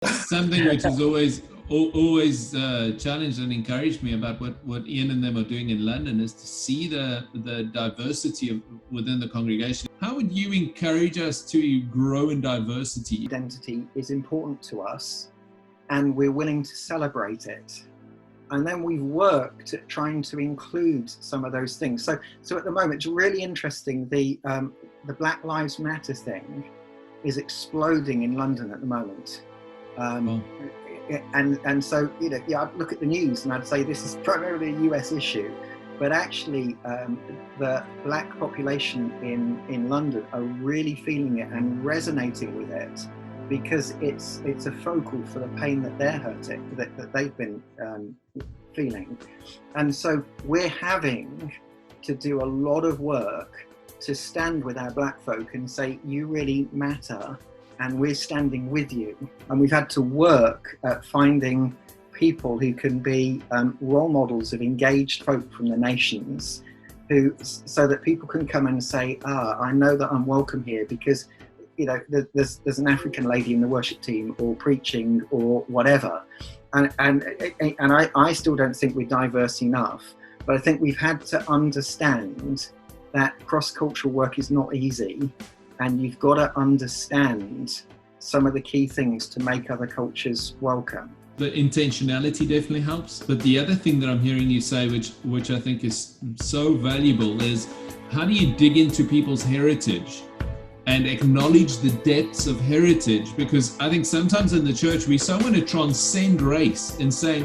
Something which has always challenged and encouraged me about what Ian and them are doing in London is to see the diversity within the congregation. How would you encourage us to grow in diversity? Identity is important to us and we're willing to celebrate it. And then we've worked at trying to include some of those things. So at the moment, it's really interesting. The Black Lives Matter thing is exploding in London at the moment. And so, I'd look at the news and I'd say this is primarily a US issue, but actually the black population in London are really feeling it and resonating with it, because it's a focal for the pain that they're hurting, that they've been feeling. And so we're having to do a lot of work to stand with our black folk and say, you really matter, and we're standing with you. And we've had to work at finding people who can be role models of engaged folk from the nations, so that people can come and say, I know that I'm welcome here, because there's an African lady in the worship team or preaching or whatever. And I still don't think we're diverse enough, but I think we've had to understand that cross-cultural work is not easy, and you've got to understand some of the key things to make other cultures welcome. The intentionality definitely helps, but the other thing that I'm hearing you say, which I think is so valuable, is how do you dig into people's heritage and acknowledge the depths of heritage? Because I think sometimes in the church we so want to transcend race in saying,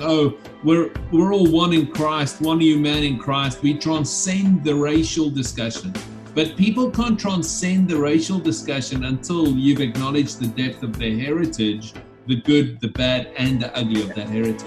we're all one in Christ, one new man in Christ. We transcend the racial discussion. But people can't transcend the racial discussion until you've acknowledged the depth of their heritage, the good, the bad, and the ugly of that heritage.